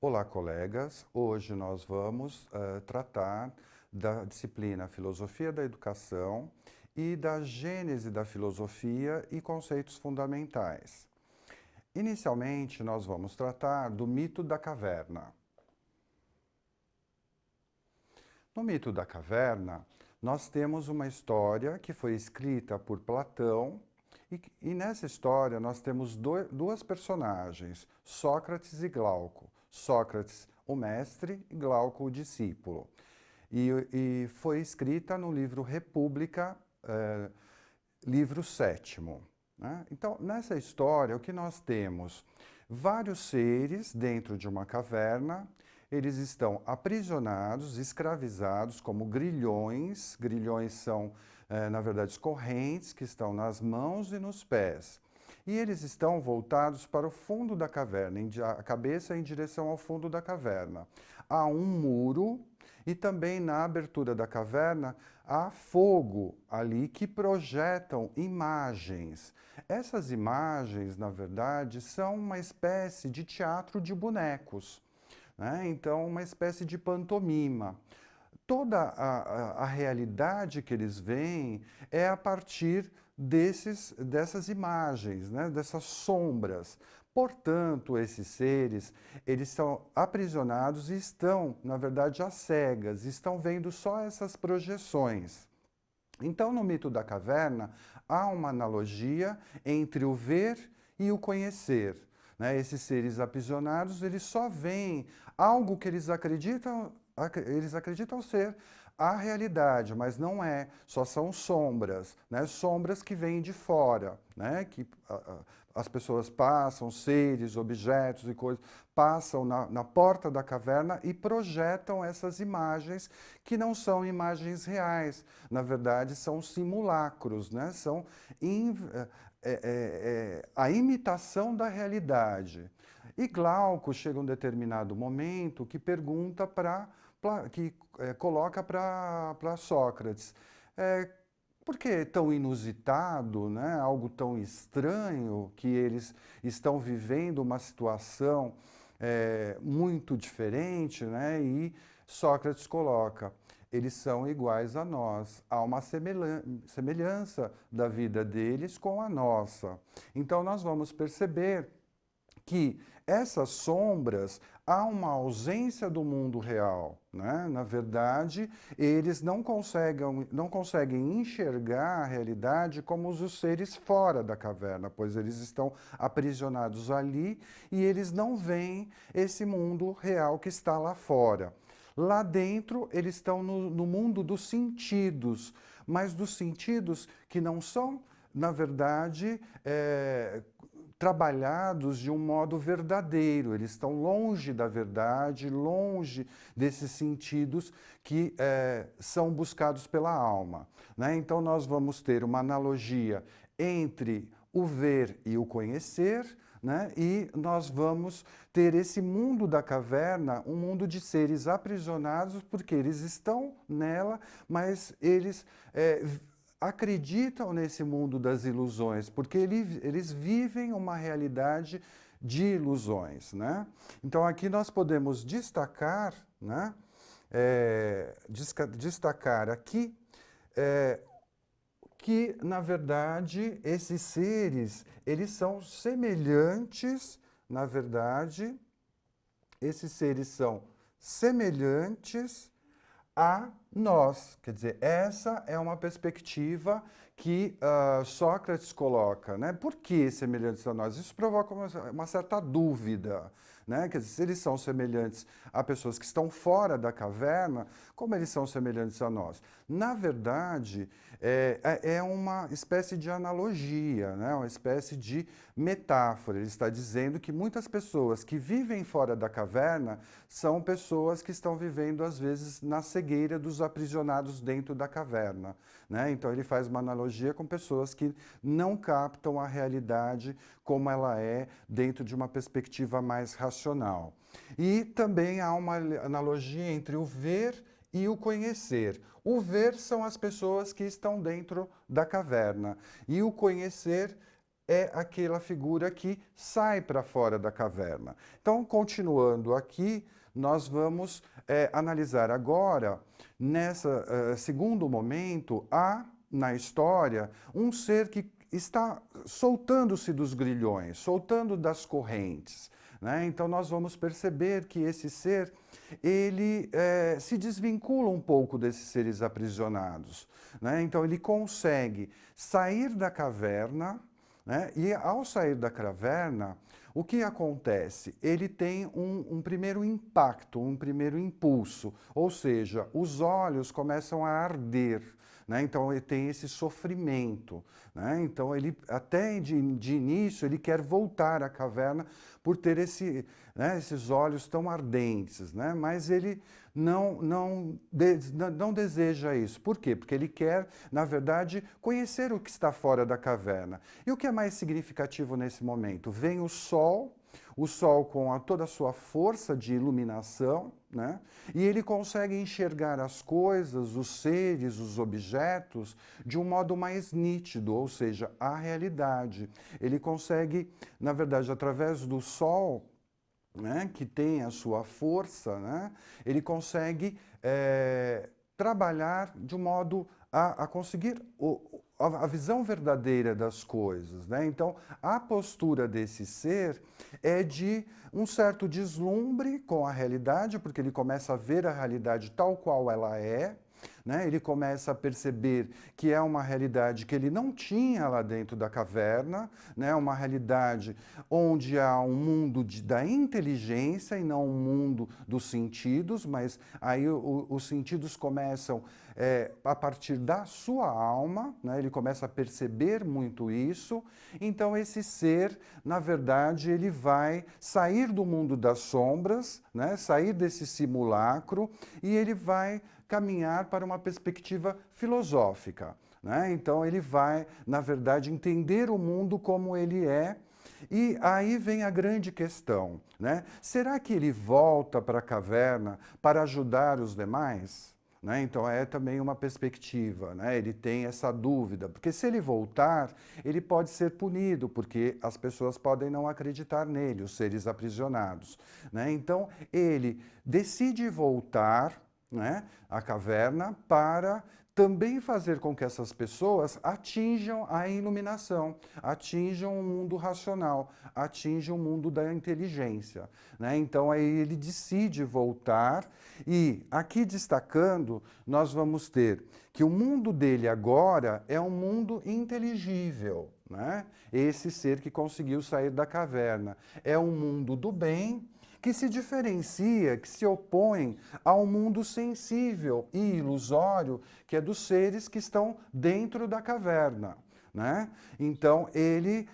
Olá, colegas. Hoje nós vamos tratar da disciplina Filosofia da Educação e da gênese da filosofia e conceitos fundamentais. Inicialmente, nós vamos tratar do mito da caverna. No mito da caverna, nós temos uma história que foi escrita por Platão e nessa história nós temos duas personagens, Sócrates e Glauco. Sócrates, o mestre, e Glauco, o discípulo. E foi escrita no livro República, livro sétimo. Né? Então, nessa história, o que nós temos? Vários seres dentro de uma caverna, eles estão aprisionados, escravizados como grilhões. Grilhões são, na verdade, correntes que estão nas mãos e nos pés. E eles estão voltados para o fundo da caverna, a cabeça em direção ao fundo da caverna. Há um muro e também na abertura da caverna há fogo ali que projetam imagens. Essas imagens, na verdade, são uma espécie de teatro de bonecos, né? Então, uma espécie de pantomima. Toda a realidade que eles veem é a partir dessas imagens, né? Dessas sombras. Portanto, esses seres, eles são aprisionados e estão, na verdade, às cegas, estão vendo só essas projeções. Então, no mito da caverna, há uma analogia entre o ver e o conhecer. Né? Esses seres aprisionados, eles só veem algo que eles acreditam ser a realidade, mas não é, só são sombras, né? Sombras que vêm de fora, né? Que as pessoas passam, seres, objetos e coisas, passam na porta da caverna e projetam essas imagens que não são imagens reais, na verdade são simulacros, né? São a imitação da realidade. E Glauco chega um determinado momento que pergunta coloca para Sócrates, por que tão inusitado, né? Algo tão estranho que eles estão vivendo uma situação muito diferente, né? E Sócrates coloca, eles são iguais a nós, há uma semelhança da vida deles com a nossa. Então nós vamos perceber que essas sombras, há uma ausência do mundo real, né? Na verdade, eles não conseguem enxergar a realidade como os seres fora da caverna, pois eles estão aprisionados ali e eles não veem esse mundo real que está lá fora. Lá dentro, eles estão no mundo dos sentidos, mas dos sentidos que não são, na verdade, trabalhados de um modo verdadeiro. Eles estão longe da verdade, longe desses sentidos que são buscados pela alma. Né? Então, nós vamos ter uma analogia entre o ver e o conhecer, né? E nós vamos ter esse mundo da caverna, um mundo de seres aprisionados, porque eles estão nela, mas eles acreditam nesse mundo das ilusões, porque eles vivem uma realidade de ilusões. Né? Então aqui nós podemos destacar, né? Destacar aqui que, na verdade, esses seres, eles são semelhantes, na verdade, esses seres são semelhantes a nós. Quer dizer, essa é uma perspectiva que Sócrates coloca. Né? Por que semelhantes a nós? Isso provoca uma certa dúvida. Né? Quer dizer, se eles são semelhantes a pessoas que estão fora da caverna, como eles são semelhantes a nós? Na verdade, é uma espécie de analogia, né? Uma espécie de metáfora. Ele está dizendo que muitas pessoas que vivem fora da caverna são pessoas que estão vivendo, às vezes, na cegueira dos aprisionados dentro da caverna. Né? Então ele faz uma analogia com pessoas que não captam a realidade como ela é dentro de uma perspectiva mais racional. E também há uma analogia entre o ver e o conhecer. O ver são as pessoas que estão dentro da caverna e o conhecer é aquela figura que sai para fora da caverna. Então, continuando aqui, nós vamos analisar agora, nessa segundo momento, há na história um ser que está soltando-se dos grilhões, soltando das correntes, né? Então nós vamos perceber que esse ser, ele se desvincula um pouco desses seres aprisionados, né? Então ele consegue sair da caverna, né? E ao sair da caverna, o que acontece? Ele tem um primeiro impacto, um primeiro impulso, ou seja, os olhos começam a arder, né? Então ele tem esse sofrimento, né? Então ele até de início ele quer voltar à caverna por ter esses olhos tão ardentes, né? Mas ele não deseja isso. Por quê? Porque ele quer, na verdade, conhecer o que está fora da caverna. E o que é mais significativo nesse momento? Vem o sol com toda a sua força de iluminação, né? E ele consegue enxergar as coisas, os seres, os objetos, de um modo mais nítido, ou seja, a realidade. Ele consegue, na verdade, através do sol, né, que tem a sua força, né, ele consegue trabalhar de um modo a conseguir a visão verdadeira das coisas, né? Então, a postura desse ser é de um certo deslumbre com a realidade, porque ele começa a ver a realidade tal qual ela é, né? Ele começa a perceber que é uma realidade que ele não tinha lá dentro da caverna, né? Uma realidade onde há um mundo da inteligência e não um mundo dos sentidos, mas aí os sentidos começam a partir da sua alma, né? Ele começa a perceber muito isso. Então esse ser, na verdade, ele vai sair do mundo das sombras, né? Sair desse simulacro e ele vai caminhar para uma perspectiva filosófica, né? Então ele vai, na verdade, entender o mundo como ele é. E aí vem a grande questão, né? Será que ele volta para a caverna para ajudar os demais? Né? Então é também uma perspectiva, né? Ele tem essa dúvida, porque se ele voltar, ele pode ser punido, porque as pessoas podem não acreditar nele, os seres aprisionados, né? Então ele decide voltar, né, à caverna para também fazer com que essas pessoas atinjam a iluminação, atinjam o mundo racional, atinjam o mundo da inteligência, né? Então aí ele decide voltar e aqui destacando, nós vamos ter que o mundo dele agora é um mundo inteligível, né? Esse ser que conseguiu sair da caverna é um mundo do bem, que se diferencia, que se opõe ao mundo sensível e ilusório, que é dos seres que estão dentro da caverna, né? Então, ele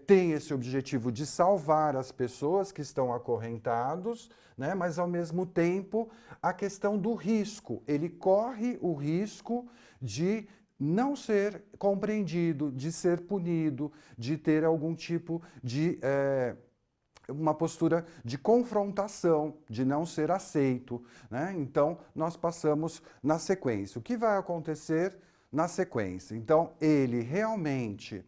tem esse objetivo de salvar as pessoas que estão acorrentados, né? Mas, ao mesmo tempo, a questão do risco. Ele corre o risco de não ser compreendido, de ser punido, de ter algum tipo de uma postura de confrontação, de não ser aceito, né? Então, nós passamos na sequência. O que vai acontecer na sequência? Então, ele realmente,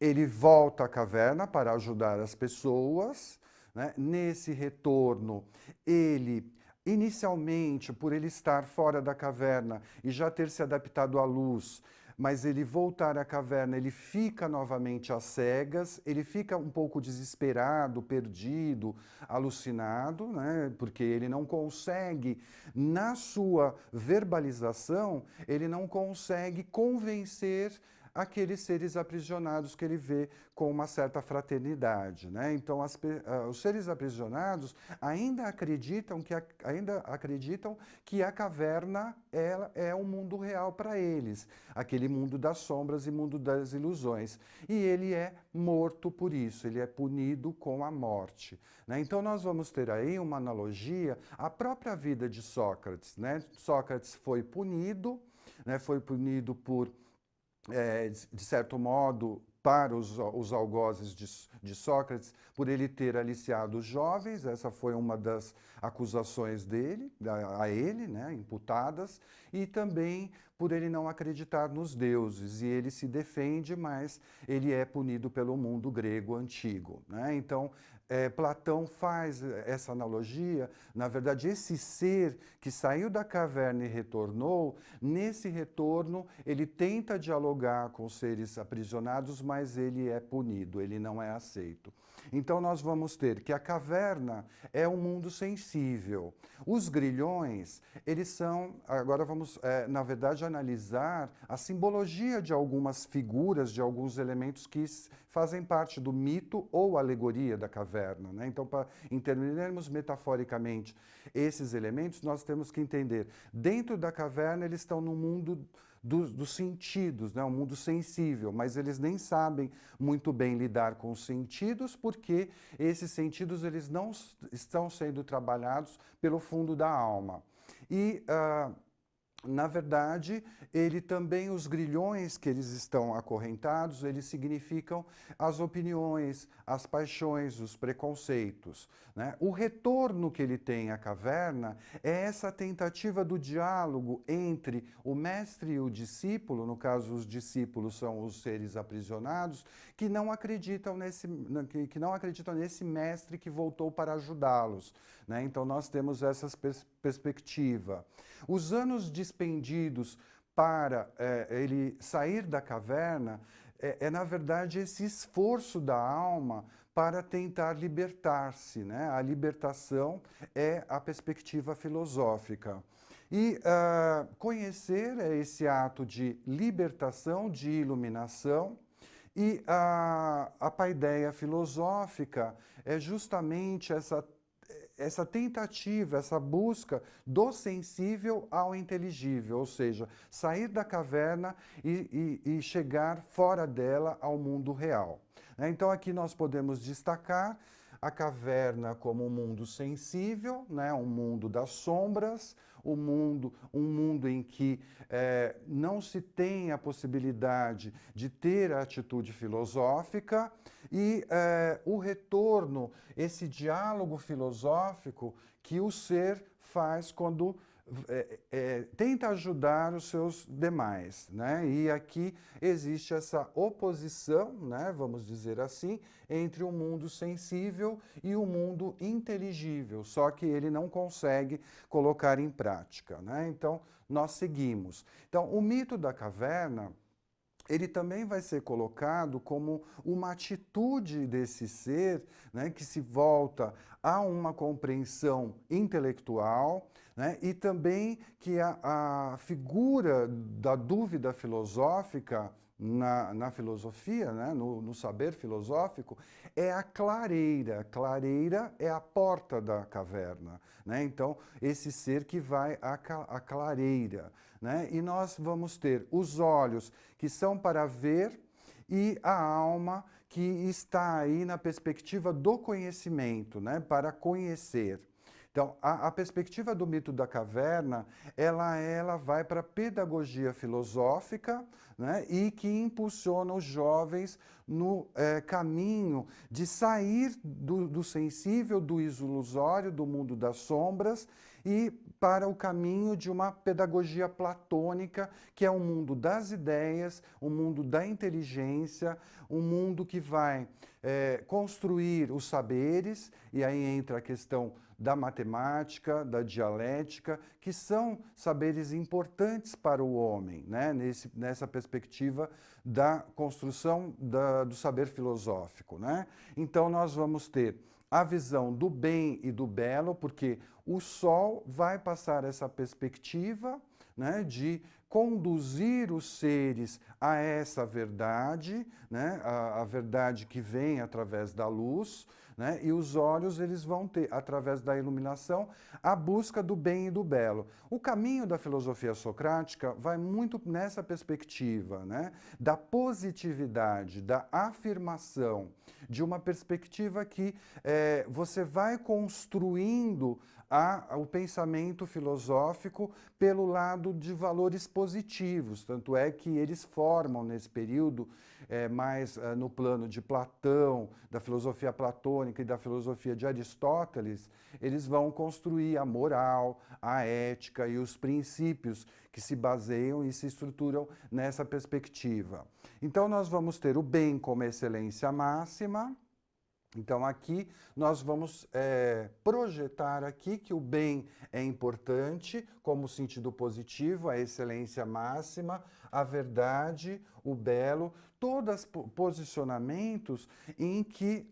ele volta à caverna para ajudar as pessoas, né? Nesse retorno, ele inicialmente, por ele estar fora da caverna e já ter se adaptado à luz, mas ele voltar à caverna, ele fica novamente às cegas, ele fica um pouco desesperado, perdido, alucinado, né? Porque ele não consegue, na sua verbalização, ele não consegue convencer aqueles seres aprisionados que ele vê com uma certa fraternidade, né? Então, os seres aprisionados ainda acreditam que a caverna é um mundo real para eles, aquele mundo das sombras e mundo das ilusões. E ele é morto por isso, ele é punido com a morte, né? Então, nós vamos ter aí uma analogia à própria vida de Sócrates, né? Sócrates foi punido, né? Foi punido por de certo modo, para os algozes de Sócrates, por ele ter aliciado os jovens, essa foi uma das acusações dele, a ele, né, imputadas, e também por ele não acreditar nos deuses, e ele se defende, mas ele é punido pelo mundo grego antigo, né? Então, Platão faz essa analogia, na verdade, esse ser que saiu da caverna e retornou, nesse retorno ele tenta dialogar com os seres aprisionados, mas ele é punido, ele não é aceito. Então nós vamos ter que a caverna é um mundo sensível. Os grilhões, eles são, agora vamos, na verdade, analisar a simbologia de algumas figuras, de alguns elementos que fazem parte do mito ou alegoria da caverna, né? Então, para entendermos metaforicamente esses elementos, nós temos que entender, dentro da caverna eles estão no mundo dos sentidos, né? Um mundo sensível, mas eles nem sabem muito bem lidar com os sentidos, porque esses sentidos eles não estão sendo trabalhados pelo fundo da alma. E, na verdade, ele também, os grilhões que eles estão acorrentados, eles significam as opiniões, as paixões, os preconceitos, né? O retorno que ele tem à caverna é essa tentativa do diálogo entre o mestre e o discípulo, no caso os discípulos são os seres aprisionados, que não acreditam nesse mestre que voltou para ajudá-los, né? Então nós temos essa perspectiva. Os anos despendidos para ele sair da caverna na verdade, esse esforço da alma para tentar libertar-se, né? A libertação é a perspectiva filosófica. E conhecer é esse ato de libertação, de iluminação, e a paideia filosófica é justamente essa tentativa, essa busca do sensível ao inteligível, ou seja, sair da caverna e chegar fora dela ao mundo real. Então aqui nós podemos destacar a caverna como um mundo sensível, né, um mundo das sombras, um mundo em que não se tem a possibilidade de ter a atitude filosófica e o retorno, esse diálogo filosófico que o ser faz quando tenta ajudar os seus demais, né? E aqui existe essa oposição, né, vamos dizer assim, entre o mundo sensível e o mundo inteligível, só que ele não consegue colocar em prática, né? Então, nós seguimos. Então, o mito da caverna, ele também vai ser colocado como uma atitude desse ser, né, que se volta a uma compreensão intelectual, né, e também que a figura da dúvida filosófica na filosofia, né, no saber filosófico, é a clareira. Clareira é a porta da caverna, né? Então, esse ser que vai à clareira, né? E nós vamos ter os olhos que são para ver e a alma que está aí na perspectiva do conhecimento, né? Para conhecer. Então, a perspectiva do mito da caverna, ela vai para a pedagogia filosófica, né, e que impulsiona os jovens no caminho de sair do sensível, do ilusório, do mundo das sombras, e para o caminho de uma pedagogia platônica, que é o mundo das ideias, o mundo da inteligência, um mundo que vai construir os saberes, e aí entra a questão da matemática, da dialética, que são saberes importantes para o homem, né? Nessa perspectiva da construção do saber filosófico, né? Então nós vamos ter a visão do bem e do belo, porque o sol vai passar essa perspectiva, né, de conduzir os seres a essa verdade, né, a verdade que vem através da luz, né, e os olhos eles vão ter, através da iluminação, a busca do bem e do belo. O caminho da filosofia socrática vai muito nessa perspectiva, né, da positividade, da afirmação, de uma perspectiva que você vai construindo o pensamento filosófico pelo lado de valores positivos, tanto é que eles formam nesse período, mais no plano de Platão, da filosofia platônica e da filosofia de Aristóteles, eles vão construir a moral, a ética e os princípios que se baseiam e se estruturam nessa perspectiva. Então nós vamos ter o bem como excelência máxima. Então aqui nós vamos projetar aqui que o bem é importante como sentido positivo, a excelência máxima, a verdade, o belo, todos posicionamentos em que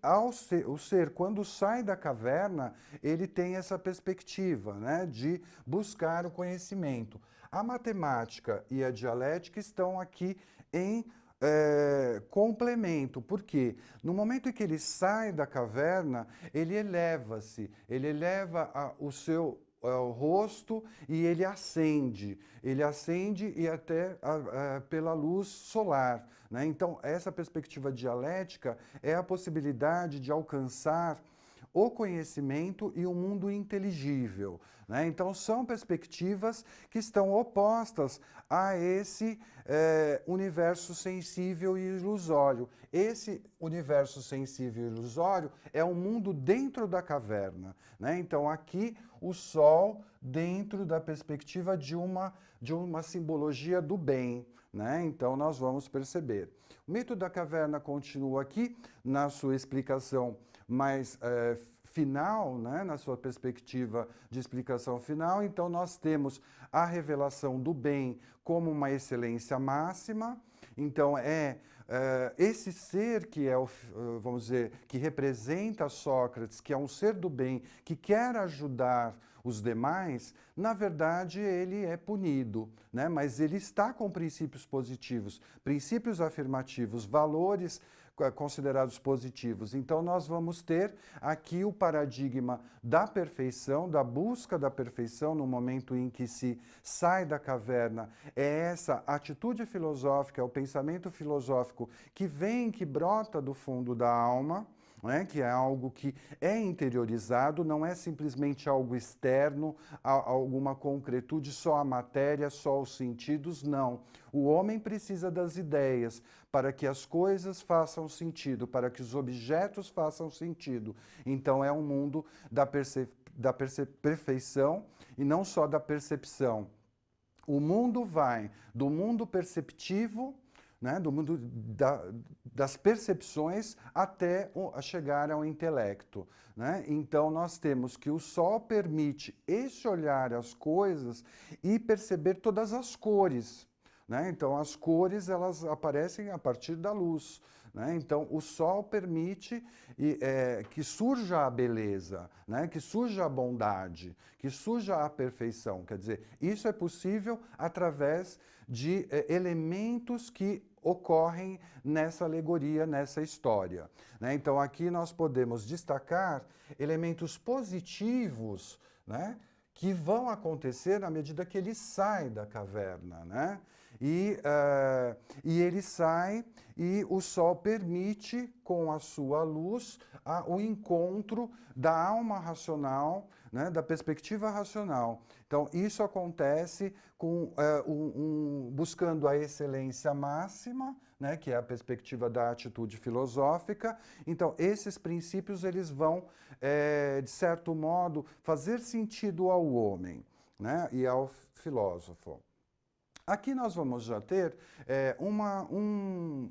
o ser, quando sai da caverna, ele tem essa perspectiva, né, de buscar o conhecimento. A matemática e a dialética estão aqui em complemento, porque no momento em que ele sai da caverna, ele eleva-se, ele eleva o seu o rosto e ele acende e até pela luz solar, né? Então, essa perspectiva dialética é a possibilidade de alcançar o conhecimento e o mundo inteligível, né? Então, são perspectivas que estão opostas a esse universo sensível e ilusório. Esse universo sensível e ilusório é um mundo dentro da caverna, né? Então, aqui, o Sol dentro da perspectiva de uma simbologia do bem, né? Então, nós vamos perceber. O mito da caverna continua aqui, na sua explicação mais final, né, na sua perspectiva de explicação final. Então, nós temos a revelação do bem como uma excelência máxima. Então, esse ser que é, vamos dizer, que representa Sócrates, que é um ser do bem, que quer ajudar os demais, na verdade ele é punido, né? Mas ele está com princípios positivos, princípios afirmativos, valores considerados positivos. Então nós vamos ter aqui o paradigma da perfeição, da busca da perfeição no momento em que se sai da caverna. É essa atitude filosófica, é o pensamento filosófico que vem, que brota do fundo da alma, né, que é algo que é interiorizado, não é simplesmente algo externo, alguma concretude, só a matéria, só os sentidos, não. O homem precisa das ideias para que as coisas façam sentido, para que os objetos façam sentido. Então é um mundo da perfeição e não só da percepção. O mundo vai do mundo perceptivo, né, do mundo das percepções até chegar ao intelecto, né? Então nós temos que o Sol permite esse olhar às coisas e perceber todas as cores, né? Então as cores elas aparecem a partir da luz, né? Então o Sol permite que surja a beleza, né? Que surja a bondade, que surja a perfeição. Quer dizer, isso é possível através de elementos que ocorrem nessa alegoria, nessa história, né? Então aqui nós podemos destacar elementos positivos, né, que vão acontecer na medida que ele sai da caverna, né? E ele sai e o Sol permite, com a sua luz, o encontro da alma racional, né, da perspectiva racional. Então, isso acontece com, buscando a excelência máxima, né, que é a perspectiva da atitude filosófica. Então, esses princípios eles vão, de certo modo, fazer sentido ao homem, né, e ao filósofo. Aqui nós vamos já ter um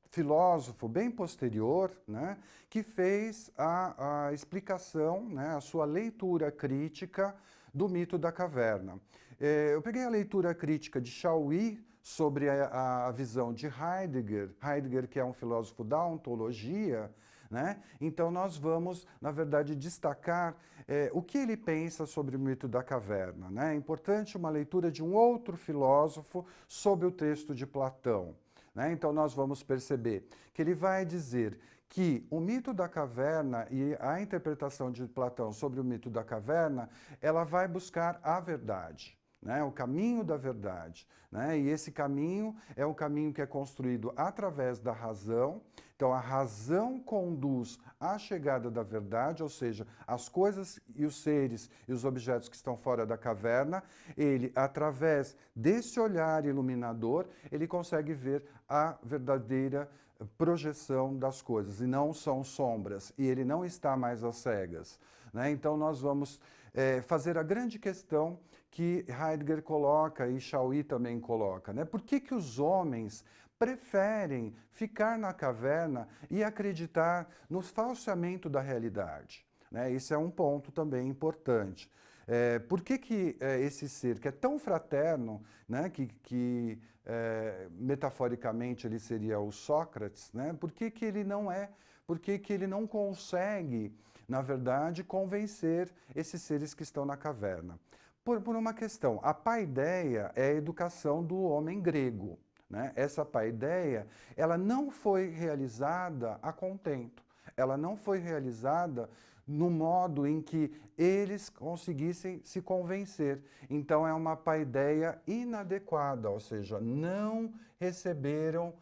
filósofo bem posterior, né, que fez a explicação, né, a sua leitura crítica do mito da caverna. Eu peguei a leitura crítica de Chauí sobre a visão de Heidegger, que é um filósofo da ontologia, né? Então nós vamos, na verdade, destacar o que ele pensa sobre o mito da caverna, né? É importante uma leitura de um outro filósofo sobre o texto de Platão, né? Então nós vamos perceber que ele vai dizer que o mito da caverna e a interpretação de Platão sobre o mito da caverna, ela vai buscar a verdade. né? O caminho da verdade, né? E esse caminho é um caminho que é construído através da razão. Então, a razão conduz à chegada da verdade, ou seja, as coisas e os seres e os objetos que estão fora da caverna, ele, através desse olhar iluminador, ele consegue ver a verdadeira projeção das coisas, e não são sombras, e ele não está mais às cegas, né? Então, nós vamos fazer a grande questão que Heidegger coloca e Chauí também coloca, né? Por que que os homens preferem ficar na caverna e acreditar no falseamento da realidade, né? Esse é um ponto também importante. Por que que esse ser que é tão fraterno, né, que metaforicamente ele seria o Sócrates, né? Por que que ele não é? Por que que ele não consegue, na verdade, convencer esses seres que estão na caverna? Por uma questão, a paideia é a educação do homem grego, né? Essa paideia, ela não foi realizada a contento, ela não foi realizada no modo em que eles conseguissem se convencer. Então é uma paideia inadequada, ou seja, não receberam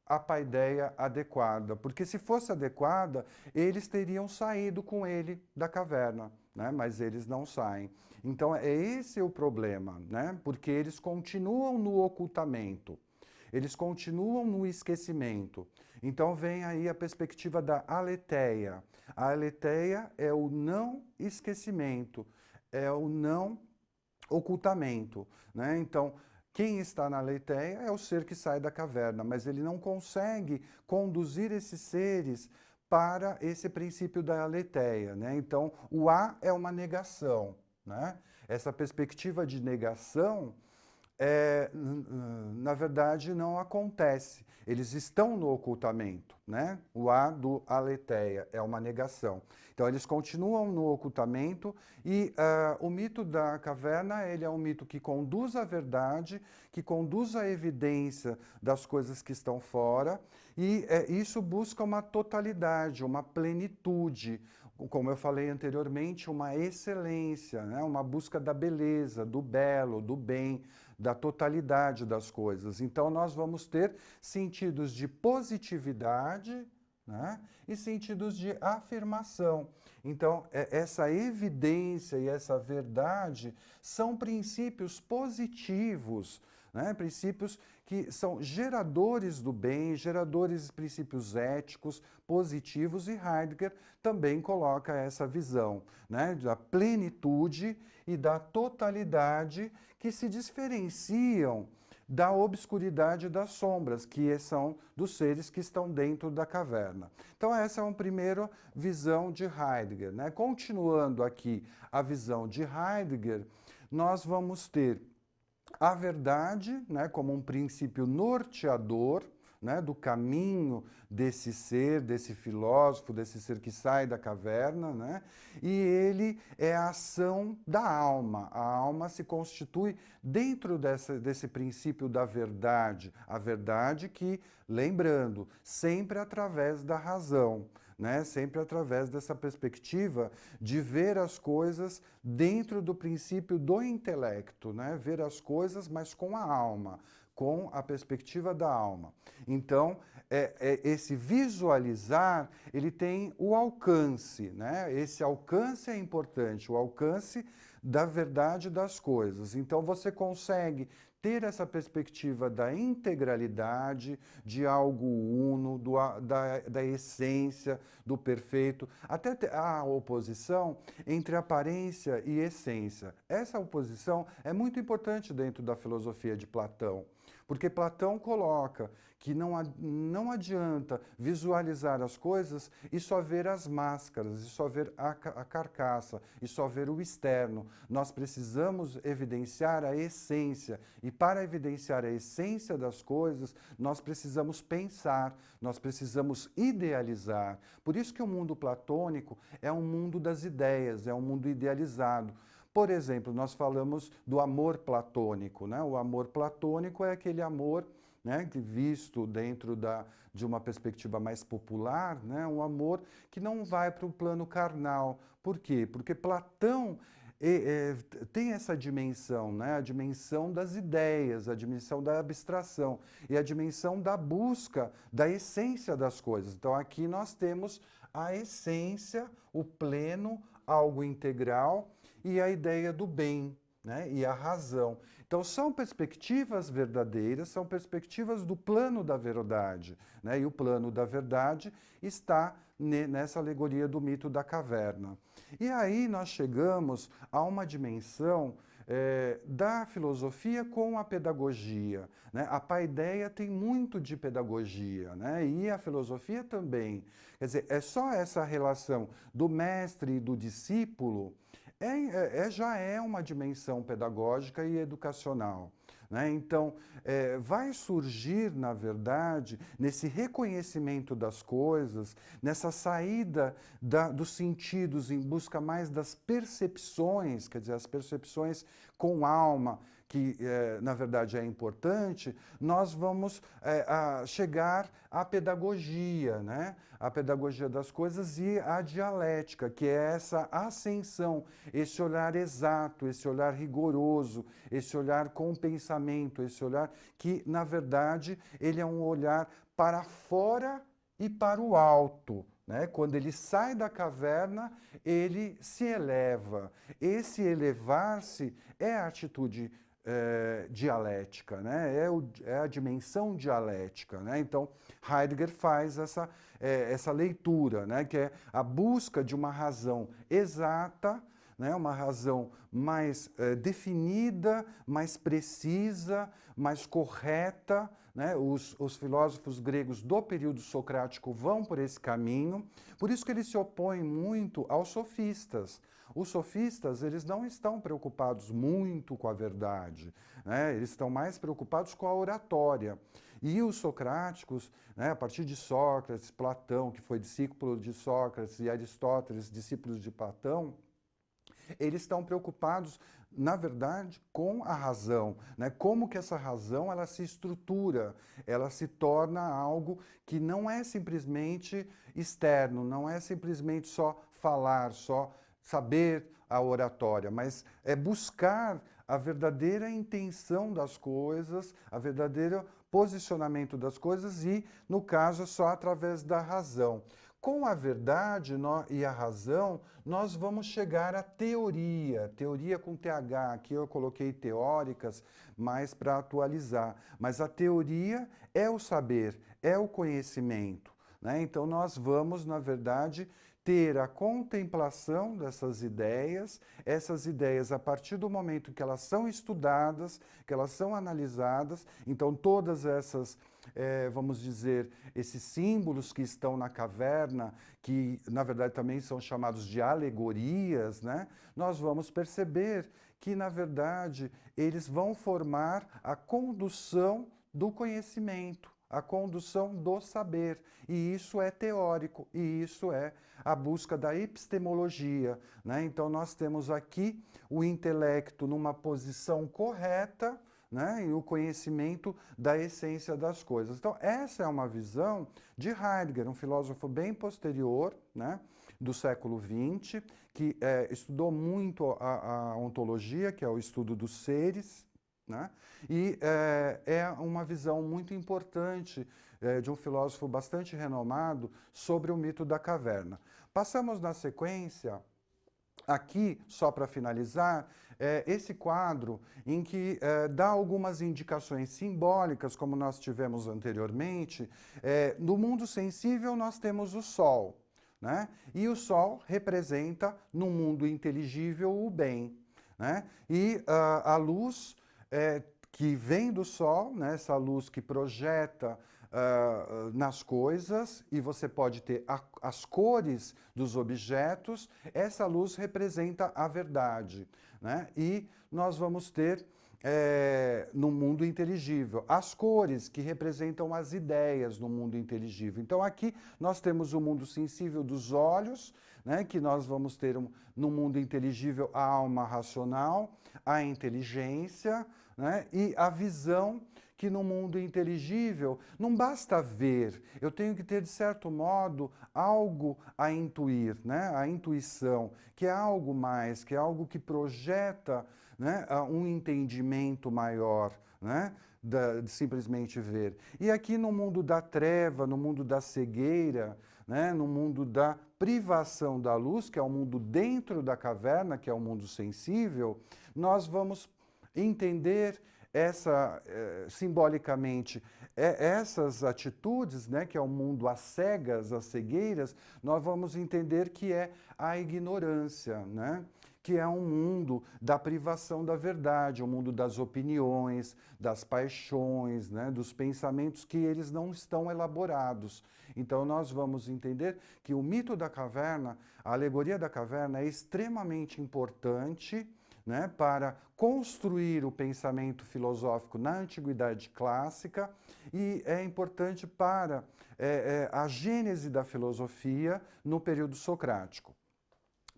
a paideia adequada, porque se fosse adequada, eles teriam saído com ele da caverna, né? Mas eles não saem. Então, é esse o problema, né? Porque eles continuam no ocultamento, eles continuam no esquecimento. Então, vem aí a perspectiva da aletheia. A aletheia é o não esquecimento, é o não ocultamento, né? Então, quem está na aletheia é o ser que sai da caverna, mas ele não consegue conduzir esses seres para esse princípio da aletheia, né? Então, o A é uma negação, né? Essa perspectiva de negação na verdade, não acontece. Eles estão no ocultamento, né? O A do aletheia é uma negação. Então, eles continuam no ocultamento e o mito da caverna, ele é um mito que conduz à verdade, que conduz à evidência das coisas que estão fora, e isso busca uma totalidade, uma plenitude, como eu falei anteriormente, uma excelência, né? Uma busca da beleza, do belo, do bem, da totalidade das coisas. Então, nós vamos ter sentidos de positividade, né? E sentidos de afirmação. Então, essa evidência e essa verdade são princípios positivos, né? Princípios que são geradores do bem, geradores de princípios éticos, positivos, e Heidegger também coloca essa visão, né? Da plenitude e da totalidade que se diferenciam da obscuridade das sombras, que são dos seres que estão dentro da caverna. Então essa é uma primeira visão de Heidegger, né? Continuando aqui a visão de Heidegger, nós vamos ter a verdade, né, como um princípio norteador, né, do caminho desse ser, desse filósofo, desse ser que sai da caverna, né, e ele é a ação da alma. A alma se constitui dentro desse princípio da verdade, a verdade que, lembrando, sempre através da razão, né? Sempre através dessa perspectiva de ver as coisas dentro do princípio do intelecto, né? Ver as coisas, mas com a alma, com a perspectiva da alma. Então, esse visualizar, ele tem o alcance, né? Esse alcance é importante, o alcance da verdade das coisas. Então, você consegue ter essa perspectiva da integralidade, de algo uno, da essência, do perfeito, até a oposição entre aparência e essência. Essa oposição é muito importante dentro da filosofia de Platão, porque Platão coloca que não adianta visualizar as coisas e só ver as máscaras, e só ver a carcaça, e só ver o externo. Nós precisamos evidenciar a essência, e para evidenciar a essência das coisas, nós precisamos pensar, nós precisamos idealizar. Por isso que o mundo platônico é um mundo das ideias, é um mundo idealizado. Por exemplo, nós falamos do amor platônico, né? O amor platônico é aquele amor, né, que visto dentro de uma perspectiva mais popular, né, um amor que não vai para o plano carnal. Por quê? Porque Platão tem essa dimensão, né? A dimensão das ideias, a dimensão da abstração e a dimensão da busca da essência das coisas. Então aqui nós temos a essência, o pleno, algo integral e a ideia do bem, né? E a razão. Então são perspectivas verdadeiras, são perspectivas do plano da verdade, né? E o plano da verdade está nessa alegoria do mito da caverna. E aí nós chegamos a uma dimensão da filosofia com a pedagogia, né? A paideia tem muito de pedagogia, né? E a filosofia também. Quer dizer, é só essa relação do mestre e do discípulo já é uma dimensão pedagógica e educacional. Né? Então, vai surgir, na verdade, nesse reconhecimento das coisas, nessa saída dos sentidos em busca mais das percepções, quer dizer, as percepções com alma, que na verdade é importante, nós vamos chegar à pedagogia, né? A pedagogia das coisas e a dialética, que é essa ascensão, esse olhar exato, esse olhar rigoroso, esse olhar com pensamento, esse olhar que, na verdade, ele é um olhar para fora e para o alto. Né? Quando ele sai da caverna, ele se eleva. Esse elevar-se é a atitude dialética, né? É a dimensão dialética. Né? Então, Heidegger faz essa leitura, né? Que é a busca de uma razão exata, né? Uma razão mais definida, mais precisa, mais correta. Né? Os filósofos gregos do período socrático vão por esse caminho, por isso que eles se opõem muito aos sofistas. Os sofistas, eles não estão preocupados muito com a verdade, né? Eles estão mais preocupados com a oratória. E os socráticos, né, a partir de Sócrates, Platão, que foi discípulo de Sócrates, e Aristóteles, discípulos de Platão, eles estão preocupados, na verdade, com a razão, né? Como que essa razão ela se estrutura, ela se torna algo que não é simplesmente externo, não é simplesmente só falar, só saber a oratória, mas é buscar a verdadeira intenção das coisas, a verdadeiro posicionamento das coisas e, no caso, só através da razão. Com a verdade e a razão, nós vamos chegar à teoria, teoria com TH, aqui eu coloquei teóricas, mais para atualizar, mas a teoria é o saber, é o conhecimento, né? Então nós vamos, na verdade, ter a contemplação dessas ideias, essas ideias a partir do momento que elas são estudadas, que elas são analisadas, então todas essas, vamos dizer, esses símbolos que estão na caverna, que na verdade também são chamados de alegorias, né? Nós vamos perceber que na verdade eles vão formar a condução do conhecimento, a condução do saber, e isso é teórico, e isso é a busca da epistemologia, né? Então nós temos aqui o intelecto numa posição correta, né? E o conhecimento da essência das coisas. Então essa é uma visão de Heidegger, um filósofo bem posterior, né? Do século XX, que estudou muito a ontologia, que é o estudo dos seres, né? E é uma visão muito importante de um filósofo bastante renomado sobre o mito da caverna. Passamos na sequência, aqui, só para finalizar, esse quadro em que dá algumas indicações simbólicas, como nós tivemos anteriormente. No mundo sensível nós temos o Sol, né? E o Sol representa, no mundo inteligível, o bem, né? E a luz que vem do Sol, né, essa luz que projeta nas coisas, e você pode ter as cores dos objetos, essa luz representa a verdade. Né? E nós vamos ter, no mundo inteligível, as cores que representam as ideias no mundo inteligível. Então aqui nós temos o mundo sensível dos olhos, né, que nós vamos ter no mundo inteligível a alma racional, a inteligência, né, e a visão que no mundo inteligível não basta ver, eu tenho que ter, de certo modo, algo a intuir, né? A intuição, que é algo mais, que é algo que projeta, né, um entendimento maior, né? De simplesmente ver. E aqui no mundo da treva, no mundo da cegueira, né, no mundo da privação da luz, que é o mundo dentro da caverna, que é o mundo sensível, nós vamos entender simbolicamente, essas atitudes, né, que é o mundo às cegas, às cegueiras, nós vamos entender que é a ignorância, né? Que é um mundo da privação da verdade, um mundo das opiniões, das paixões, né, dos pensamentos que eles não estão elaborados. Então nós vamos entender que o mito da caverna, a alegoria da caverna é extremamente importante, né, para construir o pensamento filosófico na antiguidade clássica e é importante para a gênese da filosofia no período socrático.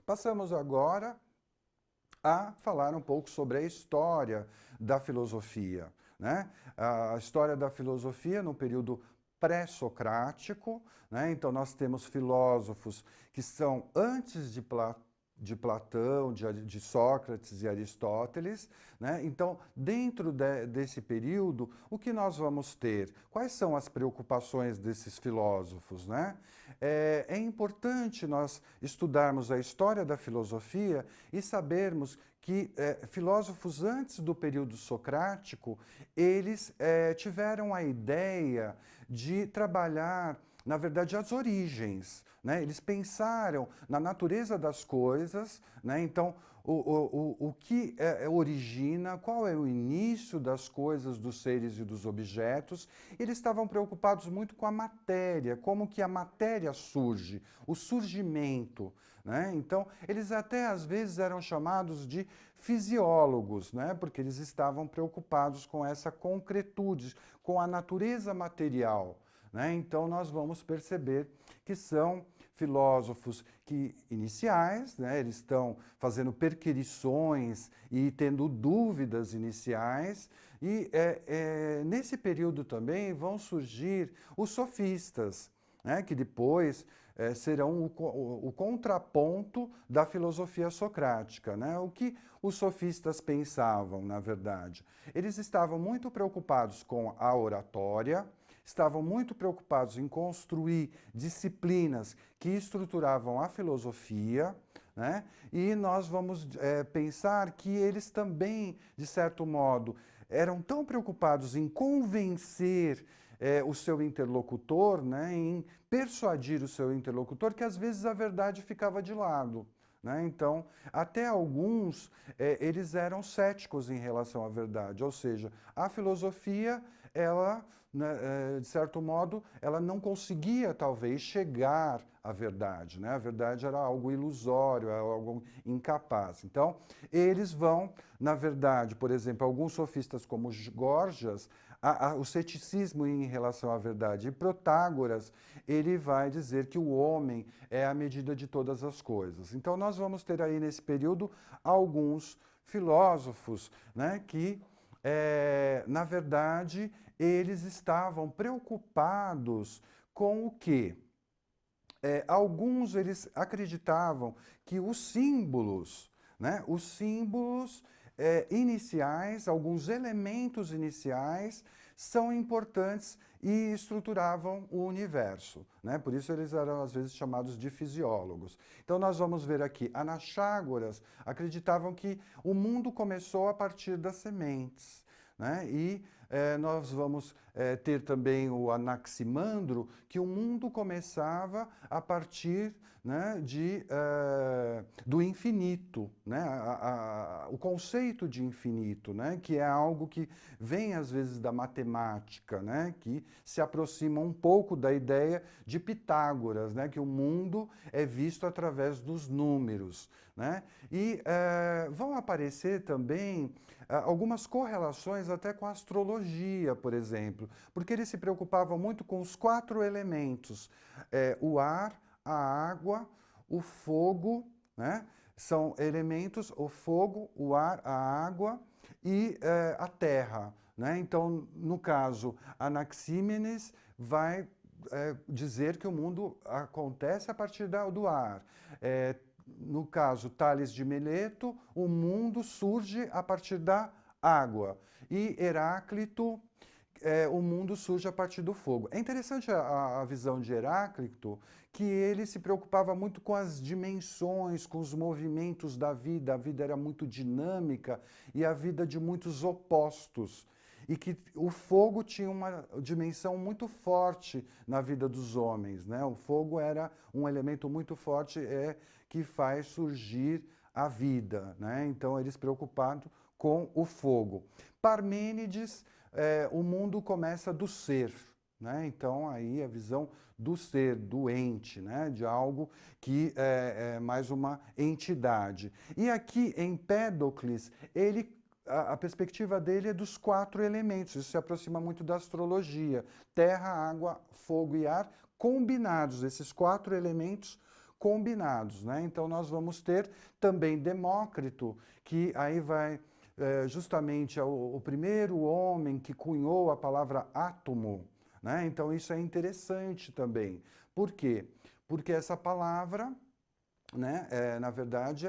Passamos agora a falar um pouco sobre a história da filosofia, né? A história da filosofia no período pré-socrático, né? Então nós temos filósofos que são antes de Platão, de Sócrates e Aristóteles, né? Então, dentro desse período, o que nós vamos ter? Quais são as preocupações desses filósofos, né? É importante nós estudarmos a história da filosofia e sabermos que filósofos antes do período socrático, eles tiveram a ideia de trabalhar, na verdade, as origens, né? Eles pensaram na natureza das coisas, né? Então, o que origina, qual é o início das coisas, dos seres e dos objetos. Eles estavam preocupados muito com a matéria, como que a matéria surge, o surgimento, né? Então, eles até às vezes eram chamados de fisiólogos, né? Porque eles estavam preocupados com essa concretude, com a natureza material, né? Então, nós vamos perceber que são filósofos iniciais, né? Eles estão fazendo perquirições e tendo dúvidas iniciais, e nesse período também vão surgir os sofistas, né? Que depois serão o contraponto da filosofia socrática, né? O que os sofistas pensavam, na verdade? Eles estavam muito preocupados com a oratória, estavam muito preocupados em construir disciplinas que estruturavam a filosofia, né? E nós vamos pensar que eles também, de certo modo, eram tão preocupados em convencer o seu interlocutor, né, em persuadir o seu interlocutor, que às vezes a verdade ficava de lado, né? Então, até alguns, eles eram céticos em relação à verdade, ou seja, a filosofia, ela, né, de certo modo, ela não conseguia, talvez, chegar à verdade, né? A verdade era algo ilusório, era algo incapaz. Então, eles vão, na verdade, por exemplo, alguns sofistas como Gorgias, o ceticismo em relação à verdade. E Protágoras, ele vai dizer que o homem é a medida de todas as coisas. Então, nós vamos ter aí nesse período alguns filósofos, né, que, na verdade, eles estavam preocupados com o quê? Alguns eles acreditavam que os símbolos, né, os símbolos iniciais, alguns elementos iniciais, são importantes e estruturavam o universo, né? Por isso eles eram às vezes chamados de fisiólogos. Então nós vamos ver aqui, Anaxágoras acreditavam que o mundo começou a partir das sementes, né? E nós vamos ter também o Anaximandro, que o mundo começava a partir, né, do infinito, né? O conceito de infinito, né, que é algo que vem às vezes da matemática, né, que se aproxima um pouco da ideia de Pitágoras, né, que o mundo é visto através dos números, né? E vão aparecer também algumas correlações até com a astrologia, por exemplo, porque eles se preocupavam muito com os 4 elementos, o ar, a água, o fogo, né? São elementos, o fogo, o ar, a água e a terra, né? Então, no caso, Anaxímenes vai dizer que o mundo acontece a partir do ar. No caso, Tales de Mileto, o mundo surge a partir da água. E Heráclito, o mundo surge a partir do fogo. É interessante a visão de Heráclito, que ele se preocupava muito com as dimensões, com os movimentos da vida. A vida era muito dinâmica e a vida de muitos opostos. E que o fogo tinha uma dimensão muito forte na vida dos homens, né? O fogo era um elemento muito forte que faz surgir a vida, né? Então, eles preocupados com o fogo. Parmênides, o mundo começa do ser, né? Então, aí a visão do ser, do ente, né? De algo que é mais uma entidade. E aqui, Empédocles, a perspectiva dele é dos 4 elementos. Isso se aproxima muito da astrologia. Terra, água, fogo e ar combinados, esses 4 elementos combinados, né? Então, nós vamos ter também Demócrito, que aí vai justamente o primeiro homem que cunhou a palavra átomo, né? Então, isso é interessante também. Por quê? Porque essa palavra, né, na verdade,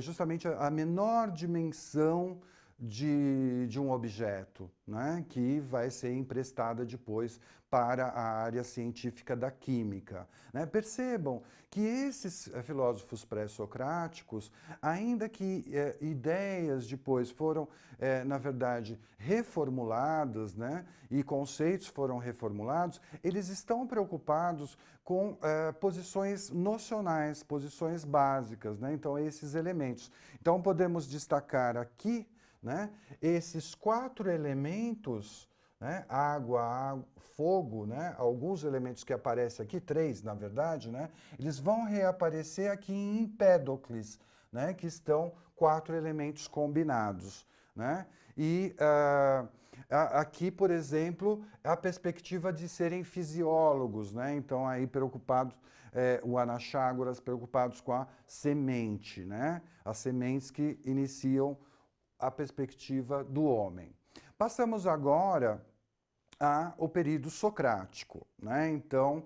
justamente a menor dimensão de um objeto, né, que vai ser emprestada depois para a área científica da química, né? Percebam que esses filósofos pré-socráticos, ainda que ideias depois foram, na verdade, reformuladas, né, e conceitos foram reformulados, eles estão preocupados com posições nocionais, posições básicas, né? Então, esses elementos. Então, podemos destacar aqui, né, esses 4 elementos, né, água, fogo, né, alguns elementos que aparecem aqui, 3 na verdade, né, eles vão reaparecer aqui em Empédocles, né, que estão 4 elementos combinados, né? E aqui, por exemplo, a perspectiva de serem fisiólogos, né? Então, aí preocupados, o Anaxágoras preocupados com a semente, né? As sementes que iniciam a perspectiva do homem. Passamos agora ao período socrático, né? Então,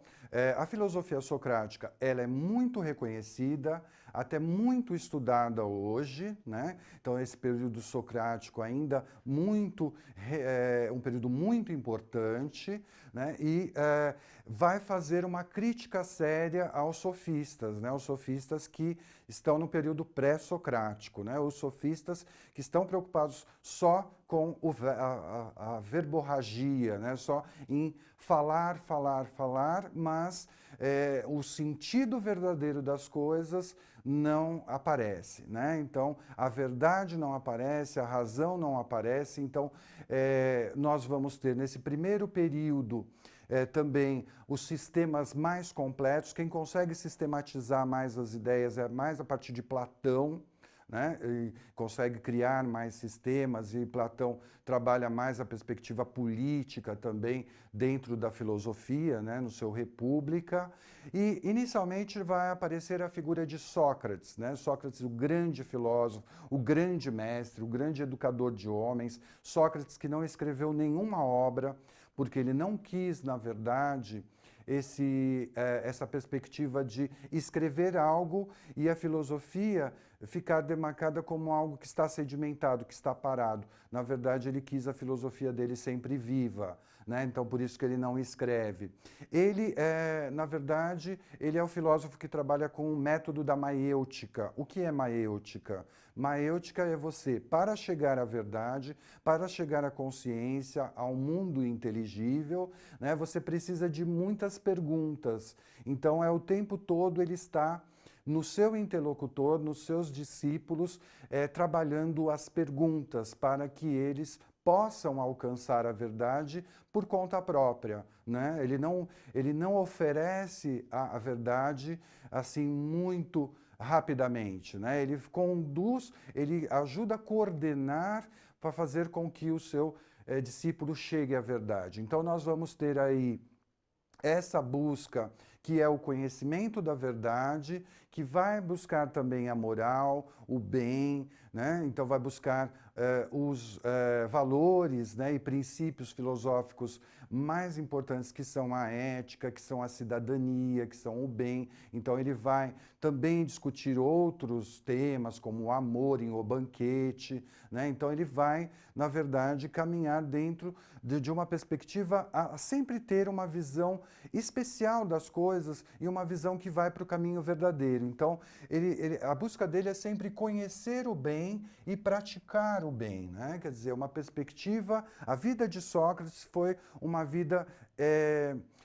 a filosofia socrática ela é muito reconhecida, até muito estudada hoje, né? Então, esse período socrático ainda um período muito importante, né? E vai fazer uma crítica séria aos sofistas, né? Os sofistas que estão no período pré-socrático, né? Os sofistas que estão preocupados só com a verborragia, né? Só em falar, falar, falar, mas o sentido verdadeiro das coisas não aparece, né? Então, a verdade não aparece, a razão não aparece. Então, nós vamos ter nesse primeiro período também os sistemas mais completos. Quem consegue sistematizar mais as ideias é mais a partir de Platão, né? E consegue criar mais sistemas, e Platão trabalha mais a perspectiva política também dentro da filosofia, né? No seu República. E inicialmente vai aparecer a figura de Sócrates, né? Sócrates, o grande filósofo, o grande mestre, o grande educador de homens. Sócrates que não escreveu nenhuma obra, porque ele não quis, na verdade, essa perspectiva de escrever algo e a filosofia ficar demarcada como algo que está sedimentado, que está parado. Na verdade, ele quis a filosofia dele sempre viva, né? Então, por isso que ele não escreve. Ele, na verdade, ele é o filósofo que trabalha com o método da maêutica. O que é maêutica? Maêutica é você, para chegar à verdade, para chegar à consciência, ao mundo inteligível, né, você precisa de muitas perguntas. Então, o tempo todo ele está no seu interlocutor, nos seus discípulos, trabalhando as perguntas para que eles possam alcançar a verdade por conta própria, né? Ele não oferece a verdade assim muito rapidamente, né? Ele conduz, ele ajuda a coordenar para fazer com que o seu discípulo chegue à verdade. Então, nós vamos ter aí essa busca que é o conhecimento da verdade, que vai buscar também a moral, o bem, né? Então vai buscar os valores, né, e princípios filosóficos mais importantes, que são a ética, que são a cidadania, que são o bem. Então ele vai também discutir outros temas, como o amor em O Banquete, né? Então ele vai, na verdade, caminhar dentro de uma perspectiva a sempre ter uma visão especial das coisas e uma visão que vai para o caminho verdadeiro. Então, a busca dele é sempre conhecer o bem e praticar o bem, né? Quer dizer, uma perspectiva. A vida de Sócrates foi uma vida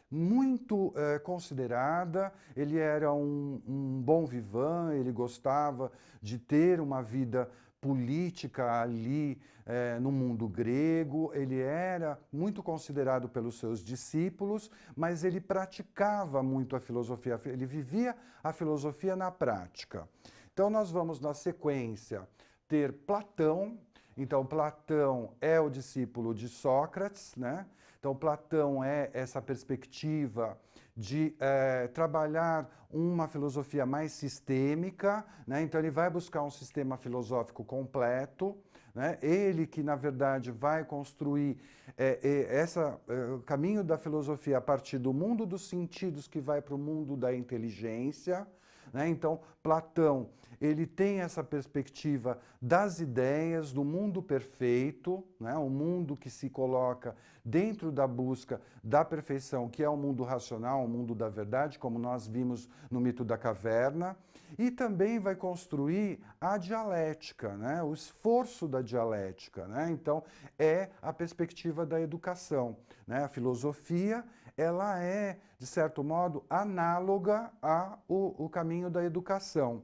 muito considerada. Ele era um bom vivant, ele gostava de ter uma vida política ali no mundo grego. Ele era muito considerado pelos seus discípulos, mas ele praticava muito a filosofia, ele vivia a filosofia na prática. Então nós vamos, na sequência, ter Platão. Então Platão é o discípulo de Sócrates, né? Então Platão é essa perspectiva de trabalhar uma filosofia mais sistêmica, né? Então ele vai buscar um sistema filosófico completo, né? Ele que, na verdade, vai construir o caminho da filosofia a partir do mundo dos sentidos, que vai para o mundo da inteligência, né? Então Platão, ele tem essa perspectiva das ideias, do mundo perfeito, né? O mundo que se coloca dentro da busca da perfeição, que é o mundo racional, o mundo da verdade, como nós vimos no mito da caverna. E também vai construir a dialética, né? O esforço da dialética, né? Então, é a perspectiva da educação, né? A filosofia, ela é, de certo modo, análoga ao caminho da educação.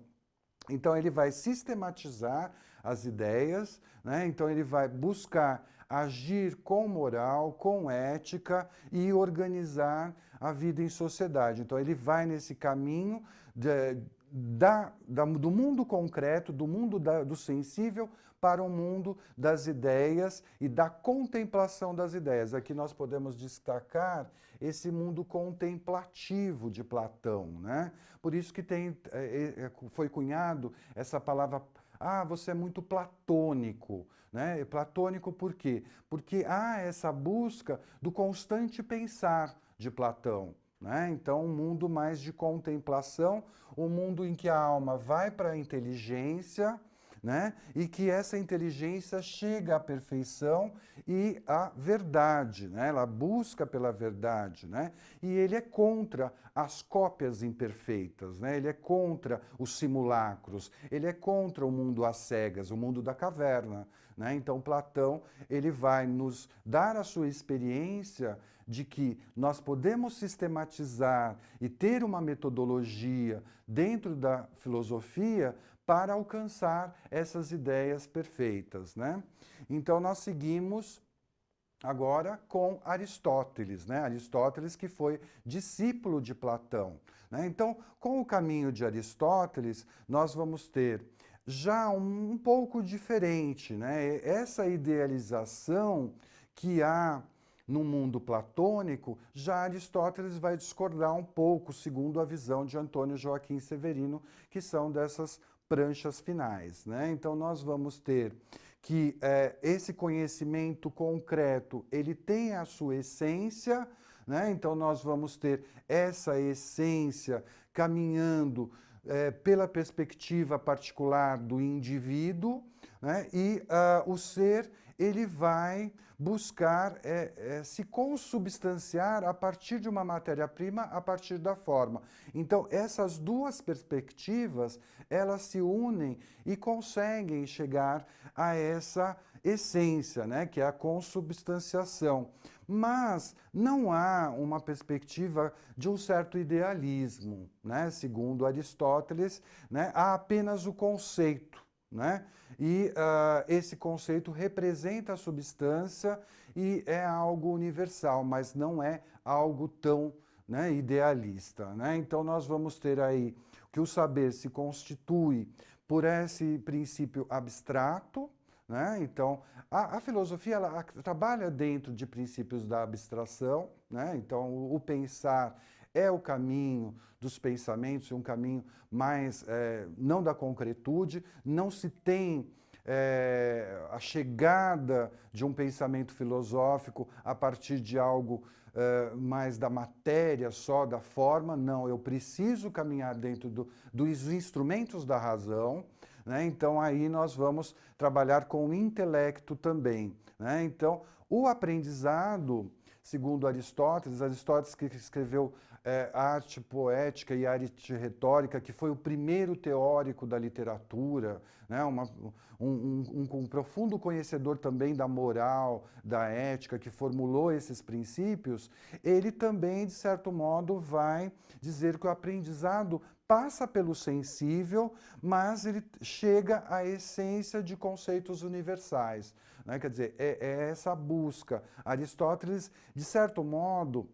Então ele vai sistematizar as ideias, né? Então ele vai buscar agir com moral, com ética e organizar a vida em sociedade. Então ele vai nesse caminho do mundo concreto, do mundo do sensível, para o mundo das ideias e da contemplação das ideias. Aqui nós podemos destacar esse mundo contemplativo de Platão, né? Por isso que foi cunhado essa palavra, você é muito platônico, né? Platônico por quê? Porque há essa busca do constante pensar de Platão, né? Então, um mundo mais de contemplação, um mundo em que a alma vai para a inteligência, né? E que essa inteligência chega à perfeição e à verdade, né? Ela busca pela verdade, né? E ele é contra as cópias imperfeitas, né? Ele é contra os simulacros, ele é contra o mundo às cegas, o mundo da caverna, né? Então Platão, ele vai nos dar a sua experiência de que nós podemos sistematizar e ter uma metodologia dentro da filosofia para alcançar essas ideias perfeitas, né? Então nós seguimos agora com Aristóteles, né? Aristóteles, que foi discípulo de Platão, né? Então, com o caminho de Aristóteles, nós vamos ter já um pouco diferente, né? Essa idealização que há no mundo platônico, já Aristóteles vai discordar um pouco, segundo a visão de Antônio Joaquim Severino, que são dessas pranchas finais, né? Então nós vamos ter que esse conhecimento concreto, ele tem a sua essência, né? Então nós vamos ter essa essência caminhando pela perspectiva particular do indivíduo, né? E o ser, ele vai buscar se consubstanciar a partir de uma matéria-prima, a partir da forma. Então, essas duas perspectivas, elas se unem e conseguem chegar a essa essência, né, que é a consubstanciação. Mas não há uma perspectiva de um certo idealismo, né? Segundo Aristóteles, né, há apenas o conceito, né? E esse conceito representa a substância e é algo universal, mas não é algo tão, né, idealista, né? Então nós vamos ter aí que o saber se constitui por esse princípio abstrato, né? Então a filosofia, ela trabalha dentro de princípios da abstração, né? Então o pensar é o caminho dos pensamentos, um caminho mais, não da concretude, não se tem a chegada de um pensamento filosófico a partir de algo mais da matéria, só da forma. Não, eu preciso caminhar dentro dos instrumentos da razão, né? Então aí nós vamos trabalhar com o intelecto também, né? Então o aprendizado, segundo Aristóteles, Aristóteles que escreveu Arte Poética e Arte Retórica, que foi o primeiro teórico da literatura, né? Um profundo conhecedor também da moral, da ética, que formulou esses princípios, ele também, de certo modo, vai dizer que o aprendizado passa pelo sensível, mas ele chega à essência de conceitos universais, né? Quer dizer, é essa busca. Aristóteles, de certo modo,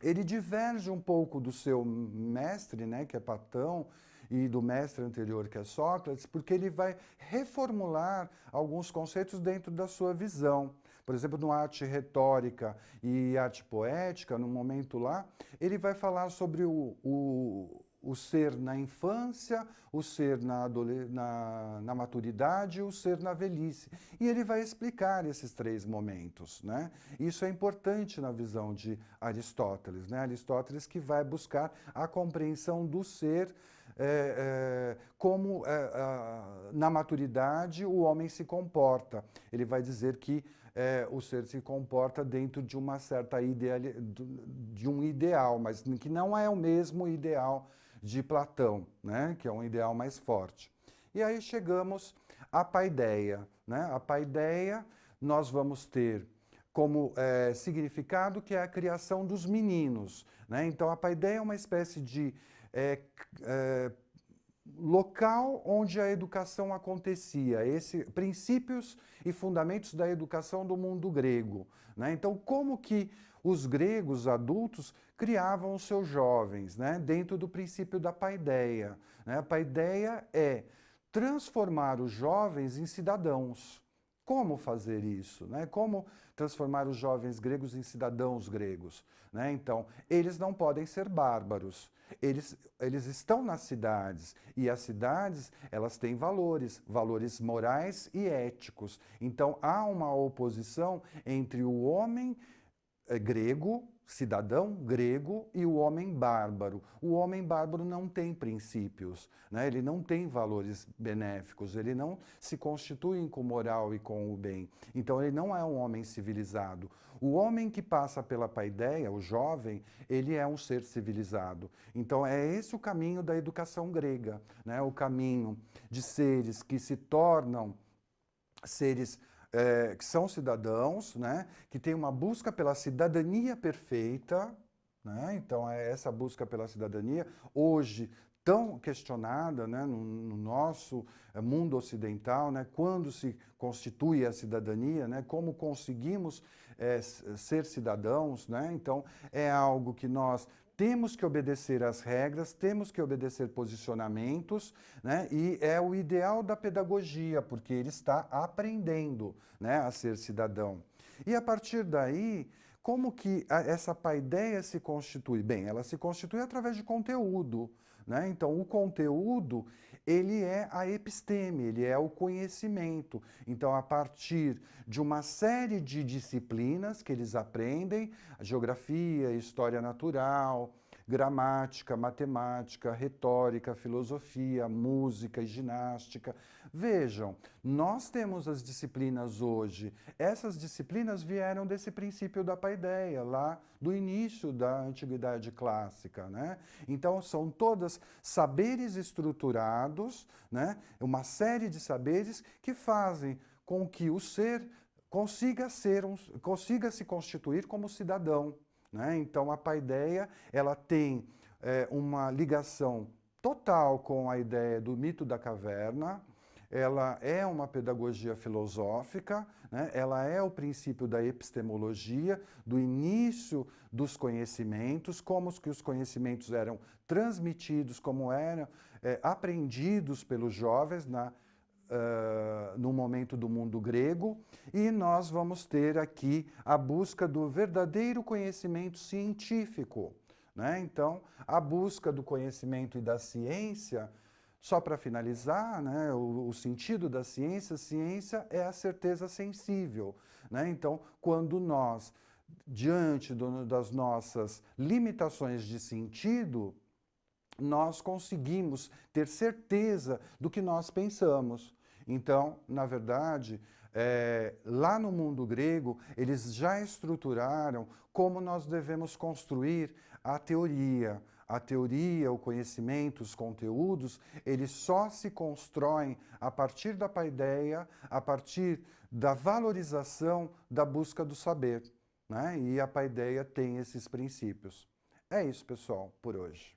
ele diverge um pouco do seu mestre, né, que é Platão, e do mestre anterior, que é Sócrates, porque ele vai reformular alguns conceitos dentro da sua visão. Por exemplo, no Arte Retórica e Arte Poética, no momento lá, ele vai falar sobre o ser na infância, o ser na maturidade e o ser na velhice. E ele vai explicar esses três momentos, né? Isso é importante na visão de Aristóteles, né? Aristóteles que vai buscar a compreensão do ser como na maturidade o homem se comporta. Ele vai dizer que o ser se comporta dentro de uma certa de um ideal, mas que não é o mesmo ideal de Platão, né? Que é um ideal mais forte. E aí chegamos à paideia, né? A paideia nós vamos ter como significado que é a criação dos meninos, né? Então a paideia é uma espécie de local onde a educação acontecia, princípios e fundamentos da educação do mundo grego, né? Então, como que os gregos adultos criavam os seus jovens, né? Dentro do princípio da paideia, né? A paideia é transformar os jovens em cidadãos. Como fazer isso, né? Como transformar os jovens gregos em cidadãos gregos, né? Então, eles não podem ser bárbaros. Eles estão nas cidades, e as cidades, elas têm valores, valores morais e éticos. Então, há uma oposição entre o homem grego, cidadão grego, e o homem bárbaro. O homem bárbaro não tem princípios, né? Ele não tem valores benéficos, ele não se constitui com moral e com o bem. Então ele não é um homem civilizado. O homem que passa pela paideia, o jovem, ele é um ser civilizado. Então é esse o caminho da educação grega, né? O caminho de seres que se tornam seres que são cidadãos, né, que tem uma busca pela cidadania perfeita, né, então é essa busca pela cidadania, hoje tão questionada, né, no nosso mundo ocidental, né, quando se constitui a cidadania, né, como conseguimos ser cidadãos, né, então é algo que nós temos que obedecer às regras, temos que obedecer posicionamentos, né? E é o ideal da pedagogia, porque ele está aprendendo, né, a ser cidadão. E a partir daí, como que essa paideia se constitui? Bem, ela se constitui através de conteúdo, né? Então, o conteúdo, ele é a episteme, ele é o conhecimento. Então, a partir de uma série de disciplinas que eles aprendem, geografia, história natural, gramática, matemática, retórica, filosofia, música e ginástica. Vejam, nós temos as disciplinas hoje. Essas disciplinas vieram desse princípio da paideia, lá do início da antiguidade clássica, né? Então, são todas saberes estruturados, né? Uma série de saberes que fazem com que o ser consiga se constituir como cidadão, né? Então, a paideia, ela tem uma ligação total com a ideia do mito da caverna, ela é uma pedagogia filosófica, né? Ela é o princípio da epistemologia, do início dos conhecimentos, como que os conhecimentos eram transmitidos, como eram aprendidos pelos jovens no momento do mundo grego, e nós vamos ter aqui a busca do verdadeiro conhecimento científico, né? Então, a busca do conhecimento e da ciência, só para finalizar, né, o sentido da ciência, ciência é a certeza sensível, né? Então, quando nós, diante das nossas limitações de sentido, nós conseguimos ter certeza do que nós pensamos. Então, na verdade, lá no mundo grego, eles já estruturaram como nós devemos construir a teoria. A teoria, o conhecimento, os conteúdos, eles só se constroem a partir da paideia, a partir da valorização da busca do saber, né? E a paideia tem esses princípios. É isso, pessoal, por hoje.